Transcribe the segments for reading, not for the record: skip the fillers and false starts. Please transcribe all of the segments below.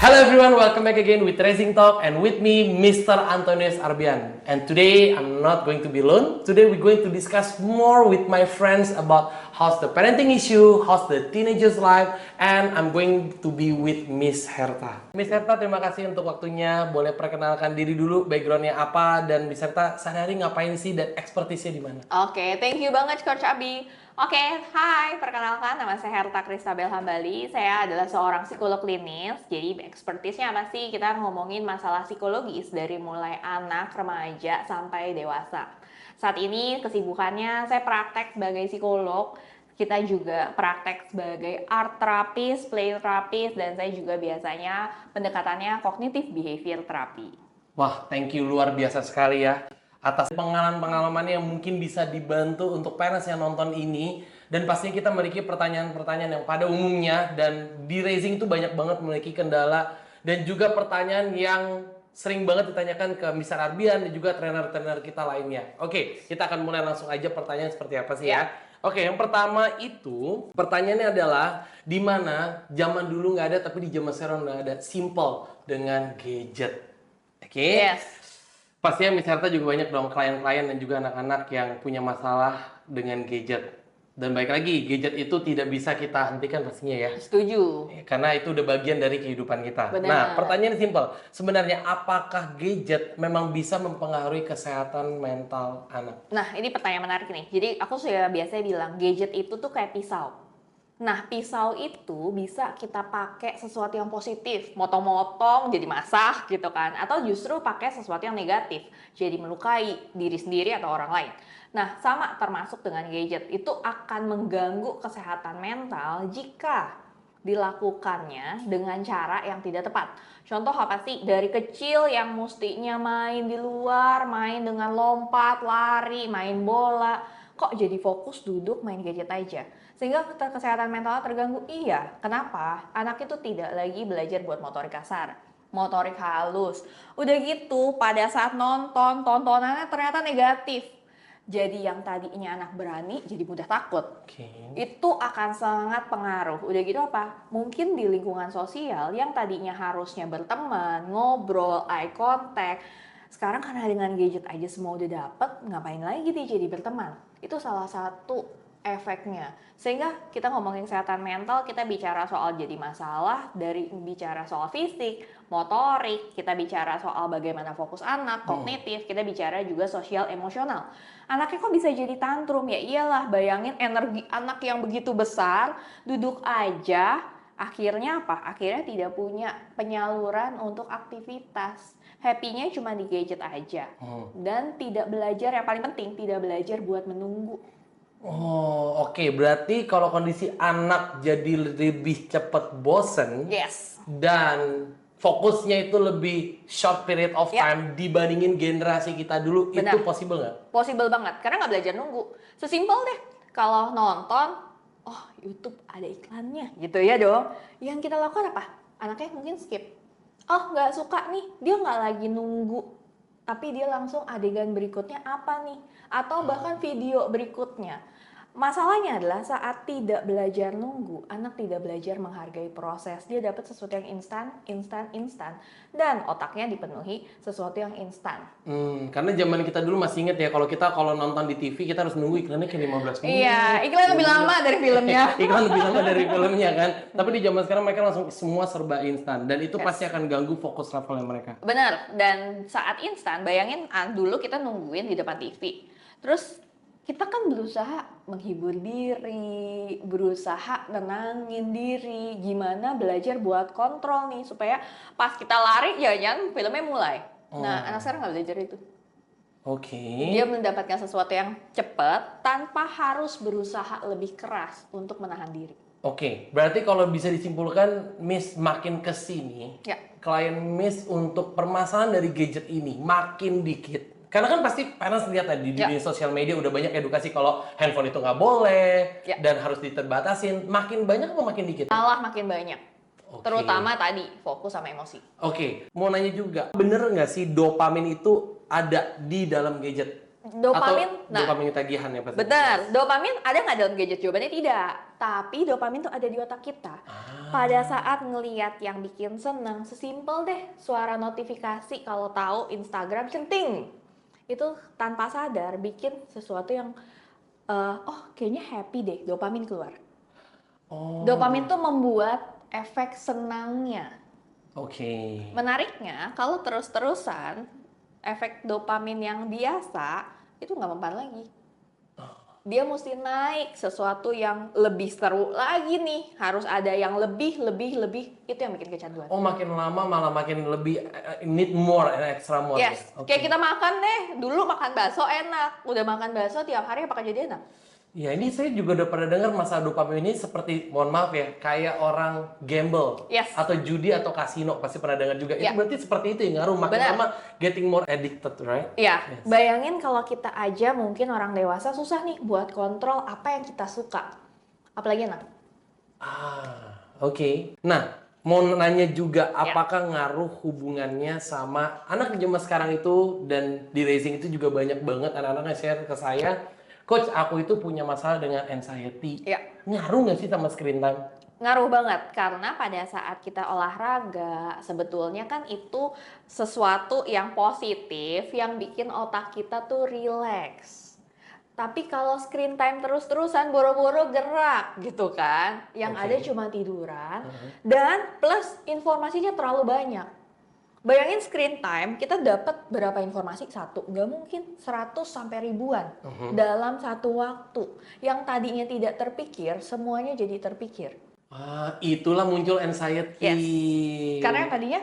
Hello everyone, welcome back again with Racing Talk and with me, Mr. Antonius Arbian. And today, I'm not going to be alone. Today, we're going to discuss more with my friends about how's the parenting issue, how's the teenager's life, and I'm going to be with Miss Herta. Miss Herta, terima kasih untuk waktunya. Boleh perkenalkan diri dulu, backgroundnya apa, dan Miss Herta sehari-hari ngapain sih dan expertise-nya di mana? Oke, thank you banget Coach Abi. Oke, hai, perkenalkan nama saya Herta Kristabel Hambali. Saya adalah seorang psikolog klinis. Jadi expertise-nya apa sih? Kita ngomongin masalah psikologis dari mulai anak, remaja, sampai dewasa. Saat ini kesibukannya saya praktek sebagai psikolog. Kita juga praktek sebagai art therapist, play therapist, dan saya juga biasanya pendekatannya cognitive behavior therapy. Wah, thank you, luar biasa sekali ya atas pengalaman-pengalaman yang mungkin bisa dibantu untuk parents yang nonton ini. Dan pastinya kita memiliki pertanyaan-pertanyaan yang pada umumnya, dan di Raising itu banyak banget memiliki kendala dan juga pertanyaan yang sering banget ditanyakan ke Mr. Arbian dan juga trainer-trainer kita lainnya. Oke, kita akan mulai langsung aja pertanyaan seperti apa sih ya. Oke, yang pertama itu pertanyaannya adalah di mana zaman dulu nggak ada tapi di zaman sekarang udah ada, simple dengan gadget. Oke. Yes. Pastinya Miss Herta juga banyak dong klien-klien dan juga anak-anak yang punya masalah dengan gadget. Dan baik lagi, gadget itu tidak bisa kita hentikan pastinya ya. Setuju. Karena itu udah bagian dari kehidupan kita. Benar. Nah, pertanyaannya simpel. Sebenarnya apakah gadget memang bisa mempengaruhi kesehatan mental anak? Nah, ini pertanyaan menarik nih. Jadi aku sudah biasanya bilang gadget itu tuh kayak pisau. Nah, pisau itu bisa kita pakai sesuatu yang positif, motong-motong jadi masak gitu kan, atau justru pakai sesuatu yang negatif, jadi melukai diri sendiri atau orang lain. Nah, sama termasuk dengan gadget, itu akan mengganggu kesehatan mental jika dilakukannya dengan cara yang tidak tepat. Contoh apa sih? Dari kecil yang mestinya main di luar, main dengan lompat, lari, main bola, kok jadi fokus duduk main gadget aja. Sehingga kesehatan mentalnya terganggu. Iya, kenapa? Anak itu tidak lagi belajar buat motorik kasar, motorik halus. Udah gitu, pada saat nonton, tontonannya ternyata negatif. Jadi yang tadinya anak berani jadi mudah takut. Itu akan sangat pengaruh. Udah gitu apa? Mungkin di lingkungan sosial yang tadinya harusnya berteman, ngobrol, eye contact, sekarang karena dengan gadget aja semua udah dapet, ngapain lagi dia jadi berteman? Itu salah satu efeknya. Sehingga kita ngomongin kesehatan mental, kita bicara soal jadi masalah, dari bicara soal fisik, motorik, kita bicara soal bagaimana fokus anak, kognitif, kita bicara juga sosial emosional. Anaknya kok bisa jadi tantrum? Ya iyalah, bayangin energi anak yang begitu besar, duduk aja, akhirnya apa? Akhirnya tidak punya penyaluran untuk aktivitas. Happy-nya cuma di gadget aja. Dan tidak belajar, yang paling penting, tidak belajar buat menunggu. Oh, oke. Berarti kalau kondisi anak jadi lebih cepat bosen, Yes. dan fokusnya itu lebih short period of time dibandingin generasi kita dulu, Benar. itu possible nggak? Possible banget, karena nggak belajar nunggu. Sesimpel deh, kalau nonton, oh YouTube ada iklannya, gitu ya dong. Yang kita lakukan apa? Anaknya mungkin skip. Oh nggak suka nih, dia nggak lagi nunggu, tapi dia langsung adegan berikutnya apa nih? Atau bahkan video berikutnya. Masalahnya adalah saat tidak belajar nunggu, anak tidak belajar menghargai proses. Dia dapat sesuatu yang instan, dan otaknya dipenuhi sesuatu yang instan. Karena zaman kita dulu masih inget ya, kalau nonton di TV kita harus nunggu iklannya kayak 15 menit. Iya, iklan lebih lama dari filmnya. Iklan lebih lama dari filmnya kan. Tapi di zaman sekarang mereka langsung semua serba instan, dan itu pasti akan ganggu fokus levelnya mereka. Benar, dan saat instan, bayangin dulu kita nungguin di depan TV. Terus kita kan berusaha menghibur diri, berusaha nenangin diri, gimana belajar buat kontrol nih, supaya pas kita lari, jangan-jangan filmnya mulai. Nah, anak sekarang nggak belajar itu. Oke. Dia mendapatkan sesuatu yang cepat, tanpa harus berusaha lebih keras untuk menahan diri. Oke, berarti kalau bisa disimpulkan, Miss makin kesini, klien Miss untuk permasalahan dari gadget ini makin dikit. Karena kan pasti parents lihat tadi di dunia sosial media udah banyak edukasi kalau handphone itu nggak boleh dan harus diterbatasin. Makin banyak apa makin dikit? Malah makin banyak. Terutama tadi fokus sama emosi. Oke, mau nanya juga, bener nggak sih dopamin itu ada di dalam gadget? Dopamin, Atau dopamin tagihan ya pasti. benar. Dopamin ada nggak dalam gadget? Jawabannya tidak. Tapi dopamin tuh ada di otak kita. Pada saat ngeliat yang bikin seneng, sesimpel deh suara notifikasi kalau tahu Instagram centing. Itu tanpa sadar bikin sesuatu yang, oh kayaknya happy deh, dopamin keluar. Oh. Dopamin tuh membuat efek senangnya. Oke. Menariknya, kalau terus-terusan, efek dopamin yang biasa itu nggak mempan lagi. Dia mesti naik sesuatu yang lebih seru lagi nih. Harus ada yang lebih. Itu yang bikin kecanduan. Oh, makin lama malah makin lebih need more and extra more. Yes, Ya? Oke. kayak kita makan deh. Dulu makan bakso enak. Udah makan bakso tiap hari apakah jadi enak? Ya, ini saya juga udah pernah dengar masalah dopamin ini seperti, mohon maaf ya, kayak orang gamble Yes. atau judi atau kasino, pasti pernah dengar juga. Ya. Itu berarti seperti itu yang ngaruh, makin Benar. lama getting more addicted, right? Iya, Yes. bayangin kalau kita aja mungkin orang dewasa susah nih buat kontrol apa yang kita suka. Apalagi anak. Oke. Nah, mau nanya juga, Ya. apakah ngaruh hubungannya sama anak zaman sekarang itu, dan di raising itu juga banyak banget anak-anak yang share ke saya, Coach, aku itu punya masalah dengan anxiety. Ya. Ngaruh nggak sih sama screen time? Ngaruh banget, karena pada saat kita olahraga, sebetulnya kan itu sesuatu yang positif, yang bikin otak kita tuh relax. Tapi kalau screen time terus-terusan, boro-boro gerak gitu kan, yang Oke. ada cuma tiduran, dan plus informasinya terlalu banyak. Bayangin screen time, kita dapat berapa informasi? Satu, nggak mungkin 100 sampai ribuan dalam satu waktu. Yang tadinya tidak terpikir, semuanya jadi terpikir. Itulah muncul anxiety. Yes. Karena yang tadinya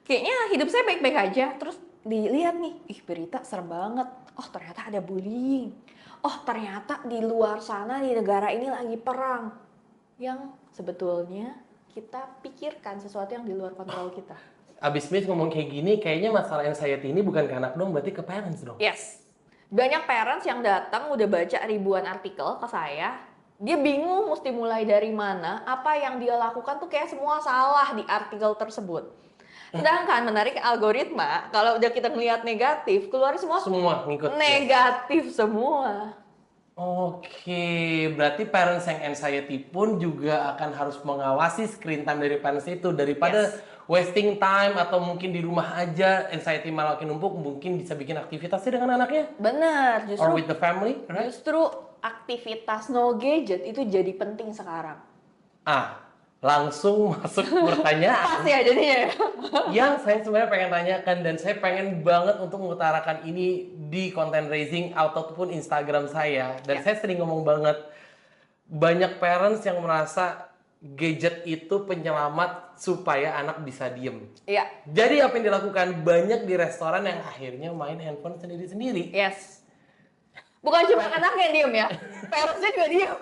kayaknya hidup saya baik-baik aja, terus dilihat nih, ih berita serem banget. Oh ternyata ada bullying. Oh ternyata di luar sana di negara ini lagi perang. Yang sebetulnya kita pikirkan sesuatu yang di luar kontrol kita. Abis Miss ngomong kayak gini, kayaknya masalah anxiety ini bukan ke anak dong, berarti ke parents dong. Yes. Banyak parents yang datang udah baca ribuan artikel ke saya. Dia bingung mesti mulai dari mana. Apa yang dia lakukan tuh kayak semua salah di artikel tersebut. Sedangkan menarik algoritma, kalau udah kita ngelihat negatif, keluar semua ngikut. negatif semua. Oke, berarti parents yang anxiety pun juga akan harus mengawasi screen time dari parents itu, daripada wasting time atau mungkin di rumah aja anxiety malah makin numpuk, mungkin bisa bikin aktivitasnya dengan anaknya. Bener, Or with the family, right? justru aktivitas no gadget itu jadi penting sekarang. Langsung masuk ke pertanyaan Pas ya jadinya ya. yang saya sebenarnya pengen tanyakan, dan saya pengen banget untuk mengutarakan ini di konten raising ataupun Instagram saya, dan saya sering ngomong banget, banyak parents yang merasa gadget itu penyelamat supaya anak bisa diem. Iya. Jadi apa yang dilakukan banyak di restoran yang akhirnya main handphone sendiri-sendiri. Yes. Bukan cuma anaknya yang diem ya, parentsnya juga diem.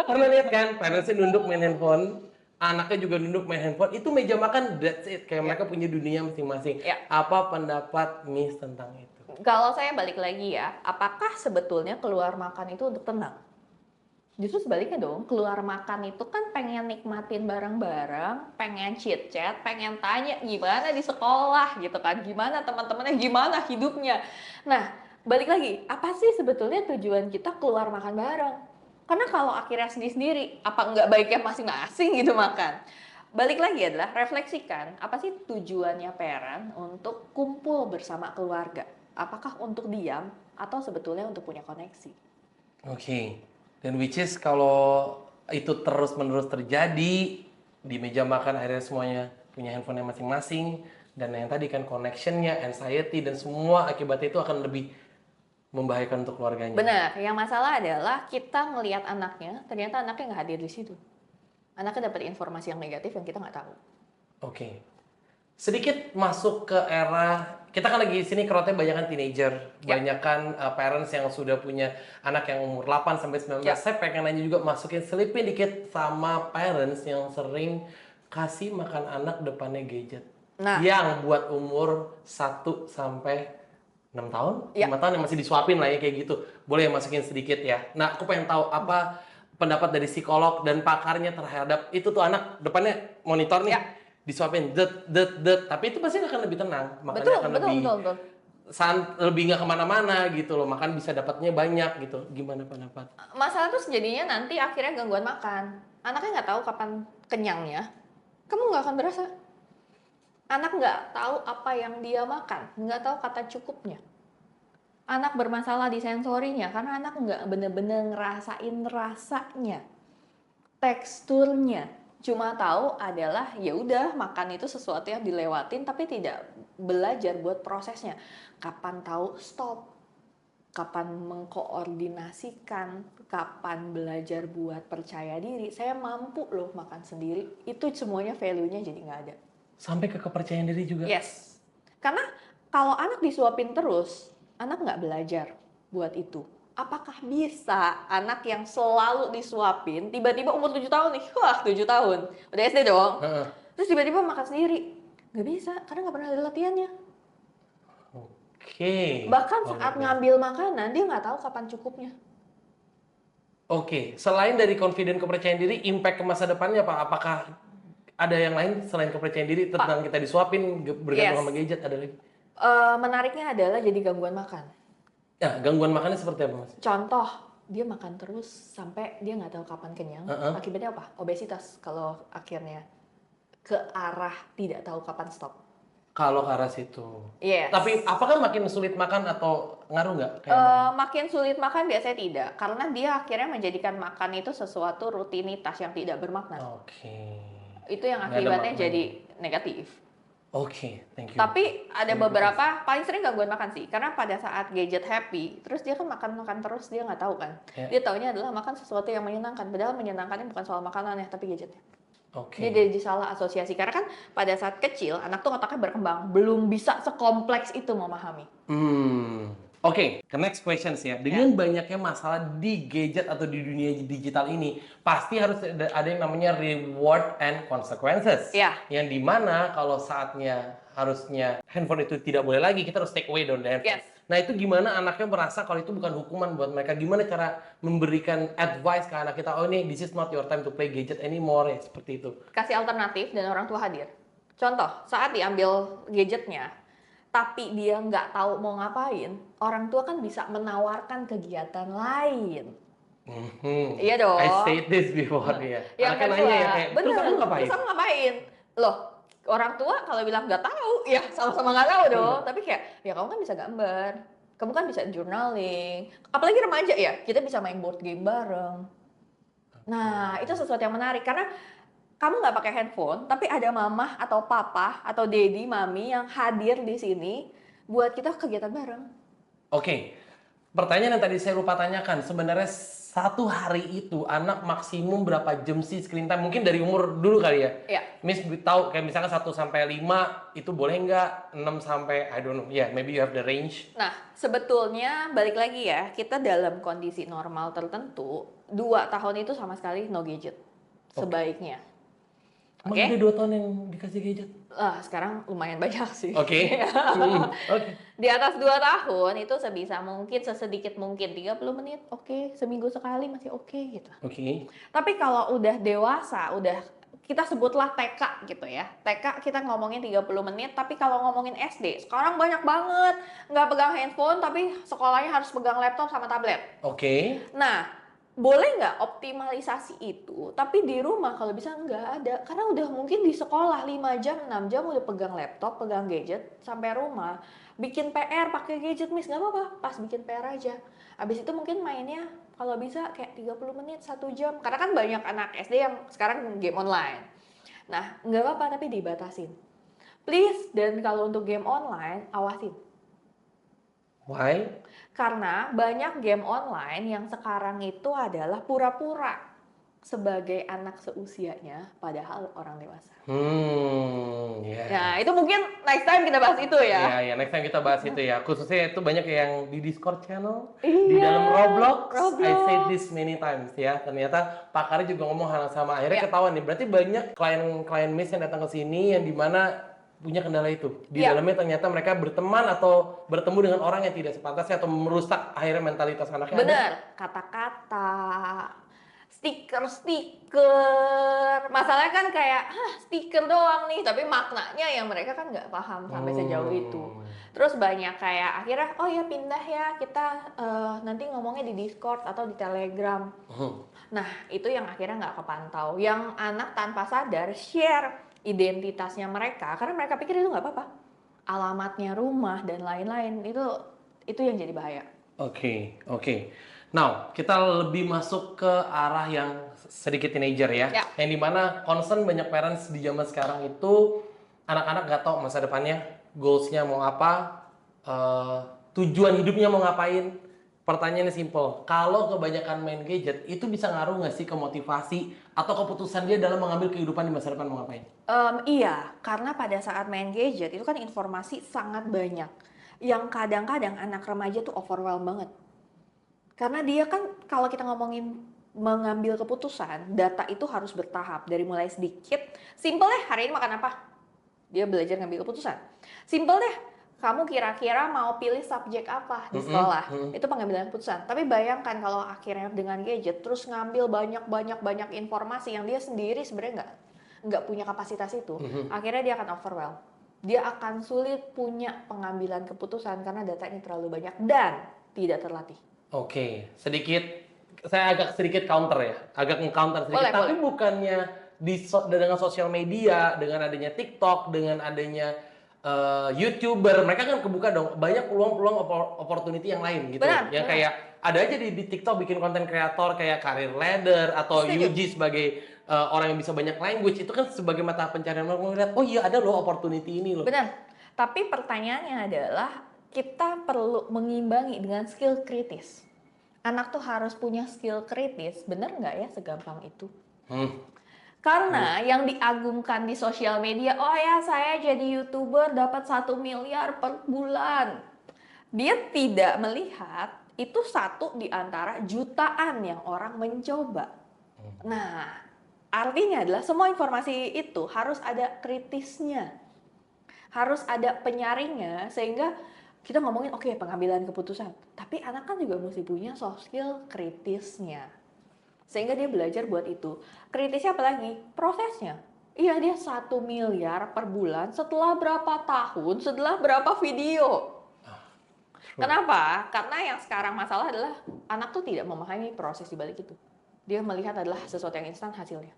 Karena lihat kan, parentsnya nunduk main handphone, anaknya juga nunduk main handphone, itu meja makan, that's it. Kayak mereka punya dunia masing-masing. Ya. Apa pendapat Miss tentang itu? Kalau saya balik lagi ya, apakah sebetulnya keluar makan itu untuk tenang? Justru sebaliknya dong, keluar makan itu kan pengen nikmatin bareng-bareng, pengen chit-chat, pengen tanya gimana di sekolah gitu kan, gimana teman-temannya, gimana hidupnya. Nah, balik lagi, apa sih sebetulnya tujuan kita keluar makan bareng? Karena kalau akhirnya sendiri-sendiri, apa nggak baiknya masing-masing gitu makan? Balik lagi adalah refleksikan, apa sih tujuannya parent untuk kumpul bersama keluarga? Apakah untuk diam atau sebetulnya untuk punya koneksi? Oke. Dan which is kalau itu terus-menerus terjadi, di meja makan akhirnya semuanya punya handphone masing-masing, dan yang tadi kan connectionnya, anxiety, dan semua akibatnya itu akan lebih membahayakan untuk keluarganya. Benar, yang masalah adalah kita ngelihat anaknya, ternyata anaknya nggak hadir di situ. Anaknya dapat informasi yang negatif yang kita nggak tahu. Oke. Sedikit masuk ke era, kita kan lagi sini crowd-nya banyakan teenager, banyakan parents yang sudah punya anak yang umur 8 sampai 19. Saya pengen nanya juga, masukin selipin dikit sama parents yang sering kasih makan anak depannya gadget. Nah. Yang buat umur 1 sampai 6 tahun, 5 tahun yang masih disuapin lah ya kayak gitu. Boleh masukin sedikit ya. Nah, aku pengen tahu apa pendapat dari psikolog dan pakarnya terhadap itu tuh, anak depannya monitor nih, disuapin, tapi itu pasti akan lebih tenang, makanya akan lebih lebih nggak kemana-mana gitu loh, makan bisa dapatnya banyak gitu. Gimana pendapat? Masalah tuh jadinya nanti akhirnya gangguan makan. Anaknya nggak tahu kapan kenyangnya, kamu nggak akan berasa. Anak nggak tahu apa yang dia makan, nggak tahu kata cukupnya. Anak bermasalah di sensorinya karena anak nggak bener-bener ngerasain rasanya, teksturnya. Cuma tahu adalah ya udah makan itu sesuatu yang dilewatin tapi tidak belajar buat prosesnya. Kapan tahu stop, kapan mengkoordinasikan, kapan belajar buat percaya diri. Saya mampu loh makan sendiri. Itu semuanya value-nya jadi nggak ada. Sampai ke kepercayaan diri juga. Yes. Karena kalau anak disuapin terus, anak nggak belajar buat itu. Apakah bisa anak yang selalu disuapin, tiba-tiba umur 7 tahun nih, wah 7 tahun, udah SD dong, terus tiba-tiba makan sendiri? Nggak bisa, karena nggak pernah ada latihannya. Oke. Bahkan saat ngambil makanan, dia nggak tahu kapan cukupnya. Oke, selain dari confident kepercayaan diri, impact ke masa depannya Pak, apakah ada yang lain selain kepercayaan diri tentang kita disuapin, bergantung sama gadget, ada lagi? Menariknya adalah jadi gangguan makan. Ya, gangguan makannya seperti apa Mas? Contoh, dia makan terus sampai dia nggak tahu kapan kenyang. Akibatnya apa? Obesitas kalau akhirnya ke arah tidak tahu kapan stop. Kalau ke arah situ. Yes. Tapi apakah makin sulit makan atau ngaruh nggak? Makin sulit makan biasanya tidak, karena dia akhirnya menjadikan makan itu sesuatu rutinitas yang tidak bermakna. Oke. Itu yang akibatnya jadi negatif. Oke, thank you. Tapi ada beberapa, paling sering gangguan makan sih, karena pada saat gadget happy, terus dia kan makan terus, dia nggak tahu kan. Dia taunya adalah makan sesuatu yang menyenangkan, padahal menyenangkannya bukan soal makanannya, tapi gadgetnya. Dia jadi salah asosiasi, karena kan pada saat kecil, anak tuh otaknya berkembang, belum bisa sekompleks itu memahami. Oke, ke next questions ya. Dengan banyaknya masalah di gadget atau di dunia digital ini, pasti harus ada yang namanya reward and consequences. Yang dimana kalau saatnya harusnya handphone itu tidak boleh lagi, kita harus take away dari handphone. Nah itu gimana anaknya merasa kalau itu bukan hukuman buat mereka? Gimana cara memberikan advice ke anak kita, oh ini this is not your time to play gadget anymore, ya seperti itu. Kasih alternatif dan orang tua hadir. Contoh, saat diambil gadgetnya, tapi dia nggak tahu mau ngapain, orang tua kan bisa menawarkan kegiatan lain. Iya dong. I said this before ya. Yang kedua, nanya ya kayak, bener, terus kamu ngapain? Terus kamu ngapain? Loh, orang tua kalau bilang nggak tahu, ya sama-sama nggak tahu dong. Tapi kayak, ya kamu kan bisa gambar, kamu kan bisa journaling. Apalagi remaja ya, kita bisa main board game bareng. Nah, itu sesuatu yang menarik karena kamu nggak pakai handphone, tapi ada mama atau papa atau daddy, mami yang hadir di sini buat kita kegiatan bareng. Oke, pertanyaan yang tadi saya lupa tanyakan, sebenarnya satu hari itu anak maksimum berapa jam sih screen time? Mungkin dari umur dulu kali ya? Iya. Miss tahu kayak misalkan 1 sampai 5 itu boleh nggak? 6 sampai I don't know. Yeah, maybe you have the range. Nah, sebetulnya balik lagi ya, kita dalam kondisi normal tertentu, 2 tahun itu sama sekali no gadget. Sebaiknya. Emang ada 2 tahun yang dikasih gadget? Sekarang lumayan banyak sih. Oke. Di atas 2 tahun itu sebisa mungkin, sesedikit mungkin 30 menit, oke. Seminggu sekali masih oke gitu. Oke. Tapi kalau udah dewasa, udah kita sebutlah TK gitu ya. TK kita ngomongin 30 menit, tapi kalau ngomongin SD, sekarang banyak banget nggak pegang handphone, tapi sekolahnya harus pegang laptop sama tablet. Oke. Nah, boleh nggak optimalisasi itu, tapi di rumah kalau bisa nggak ada. Karena udah mungkin di sekolah 5 jam, 6 jam udah pegang laptop, pegang gadget, sampai rumah. Bikin PR pakai gadget, Miss, nggak apa-apa, pas bikin PR aja. Habis itu mungkin mainnya kalau bisa kayak 30 menit, 1 jam. Karena kan banyak anak SD yang sekarang game online. Nah, nggak apa-apa, tapi dibatasin. Please, dan kalau untuk game online, awasin. Why? Karena banyak game online yang sekarang itu adalah pura-pura sebagai anak seusianya, padahal orang dewasa. Nah, itu mungkin next time kita bahas itu ya. Iya, next time kita bahas itu ya. Khususnya itu banyak yang di Discord channel, di dalam Roblox. I said this many times ya. Ternyata Pak Kari juga ngomong hal yang sama. Akhirnya ketahuan nih. Berarti banyak klien Miss yang datang ke sini yang dimana punya kendala itu. Di dalamnya ternyata mereka berteman atau bertemu dengan orang yang tidak sepantasnya atau merusak akhirnya mentalitas anaknya. Bener, kata-kata, stiker. Masalahnya kan kayak, stiker doang nih, tapi maknanya yang mereka kan nggak paham sampai sejauh itu. Terus banyak kayak akhirnya, oh ya pindah ya kita nanti ngomongnya di Discord atau di Telegram. Nah itu yang akhirnya nggak kepantau. Yang anak tanpa sadar share identitasnya mereka karena mereka pikir itu nggak apa-apa. Alamatnya rumah dan lain-lain itu yang jadi bahaya. Oke. Now, kita lebih masuk ke arah yang sedikit teenager ya. Ya. Yang dimana concern banyak parents di zaman sekarang itu anak-anak gak tahu masa depannya, goals-nya mau apa, tujuan hidupnya mau ngapain. Pertanyaannya simple, kalau kebanyakan main gadget itu bisa ngaruh nggak sih ke motivasi atau keputusan dia dalam mengambil kehidupan di masa depan mau ngapain? Iya, karena pada saat main gadget itu kan informasi sangat banyak. Yang kadang-kadang anak remaja tuh overwhelmed banget. Karena dia kan kalau kita ngomongin mengambil keputusan, data itu harus bertahap. Dari mulai sedikit, simple deh hari ini makan apa? Dia belajar ngambil keputusan. Simple deh, kamu kira-kira mau pilih subjek apa di sekolah? Itu pengambilan keputusan. Tapi bayangkan kalau akhirnya dengan gadget, terus ngambil banyak informasi yang dia sendiri sebenarnya nggak punya kapasitas itu. Akhirnya dia akan overwhelmed. Dia akan sulit punya pengambilan keputusan karena datanya terlalu banyak dan tidak terlatih. Oke, saya agak sedikit counter ya, agak nge-counter sedikit. Tapi bukannya dengan sosial media, dengan adanya TikTok, dengan adanya YouTuber, mereka kan kebuka dong banyak peluang-peluang opportunity yang lain gitu. Yang kayak ada aja di TikTok bikin konten kreator kayak Career Ladder atau Yuji sebagai orang yang bisa banyak language, itu kan sebagai mata pencarian orang melihat, oh iya ada loh opportunity ini loh. Benar. Tapi pertanyaannya adalah kita perlu mengimbangi dengan skill kritis. Anak tuh harus punya skill kritis, bener nggak ya segampang itu? Karena yang diagungkan di sosial media, oh ya saya jadi YouTuber dapat 1 miliar per bulan. Dia tidak melihat itu satu di antara jutaan yang orang mencoba. Nah, artinya adalah semua informasi itu harus ada kritisnya. Harus ada penyaringnya sehingga kita ngomongin oke, pengambilan keputusan. Tapi anak kan juga mesti punya soft skill kritisnya. Sehingga dia belajar buat itu. Kritisnya apa lagi? Prosesnya. Iya dia 1 miliar per bulan setelah berapa tahun, setelah berapa video. Kenapa? Karena yang sekarang masalah adalah anak tuh tidak memahami proses di balik itu. Dia melihat adalah sesuatu yang instan hasilnya.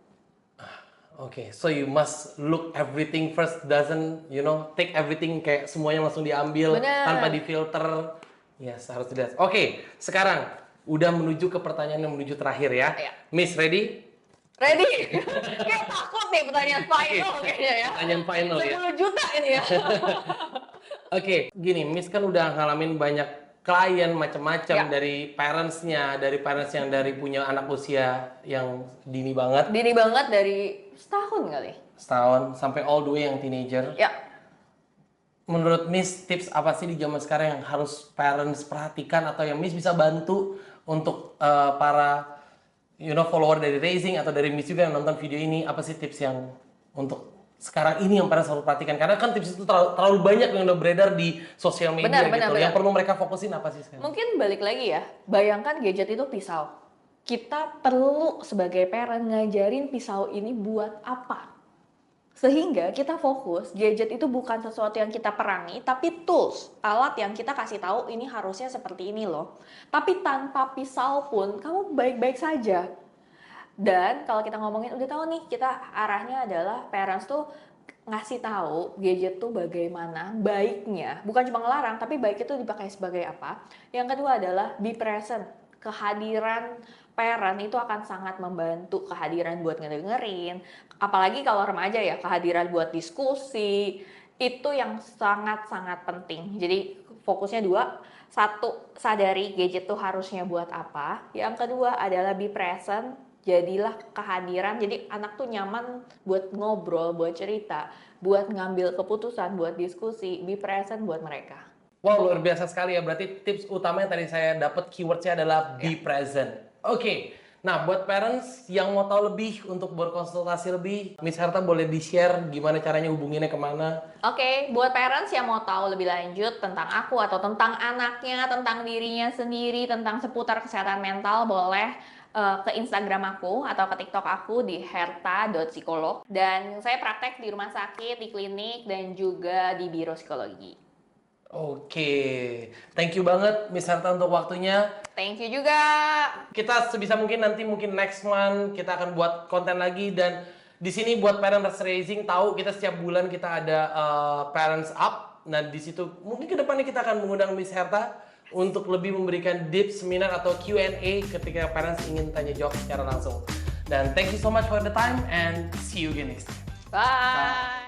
Oke, so you must look everything first, doesn't take everything kayak semuanya langsung diambil tanpa difilter. Yes, harus dilihat. Oke, sekarang udah menuju ke pertanyaan yang menuju terakhir ya. Miss, ready? Ready? Kayak takut nih pertanyaan final kayaknya ya. Pertanyaan final ya. 10 juta ini ya. Oke, gini, Miss kan udah ngalamin banyak klien macam-macam dari parentsnya, dari parents yang dari punya anak usia yang dini banget. Dini banget dari setahun kali. Setahun sampai all the way yang teenager. Ya. Menurut Miss, tips apa sih di zaman sekarang yang harus parents perhatikan atau yang Miss bisa bantu untuk para follower dari Raising atau dari Miss juga yang nonton video ini, apa sih tips yang untuk sekarang ini yang parents harus perhatikan? Karena kan tips itu terlalu banyak yang udah beredar di sosial media gitu. Yang perlu mereka fokusin apa sih sekarang? Mungkin balik lagi ya, bayangkan gadget itu pisau. Kita perlu sebagai parent ngajarin pisau ini buat apa. Sehingga kita fokus, gadget itu bukan sesuatu yang kita perangi, tapi tools, alat yang kita kasih tahu ini harusnya seperti ini loh. Tapi tanpa pisau pun, kamu baik-baik saja. Dan kalau kita ngomongin, udah tahu nih, kita arahnya adalah parents tuh ngasih tahu gadget tuh bagaimana baiknya. Bukan cuma ngelarang, tapi baik itu dipakai sebagai apa. Yang kedua adalah be present. Kehadiran parent itu akan sangat membantu, kehadiran buat ngedengerin. Apalagi kalau remaja ya, kehadiran buat diskusi. Itu yang sangat-sangat penting. Jadi fokusnya dua. Satu, sadari gadget tuh harusnya buat apa. Yang kedua adalah be present. Jadilah kehadiran, jadi anak tuh nyaman buat ngobrol, buat cerita, buat ngambil keputusan, buat diskusi, be present buat mereka. Wow, luar biasa sekali ya. Berarti tips utama yang tadi saya dapat keywordnya adalah be present. Oke, nah buat parents yang mau tahu lebih untuk berkonsultasi lebih, Miss Herta boleh di-share gimana caranya hubunginnya kemana? Oke, buat parents yang mau tahu lebih lanjut tentang aku atau tentang anaknya, tentang dirinya sendiri, tentang seputar kesehatan mental, boleh ke Instagram aku atau ke TikTok aku di herta.psikolog. Dan saya praktek di rumah sakit, di klinik, dan juga di biro psikologi. Oke, thank you banget Miss Herta untuk waktunya. Thank you juga. Kita sebisa mungkin nanti mungkin next month kita akan buat konten lagi, dan di sini buat Parents Raising tahu kita setiap bulan kita ada Parents Up. Nah di situ mungkin kedepannya kita akan mengundang Miss Herta untuk lebih memberikan deep seminar atau Q&A ketika parents ingin tanya jawab secara langsung. Dan thank you so much for the time and see you again next time. Bye.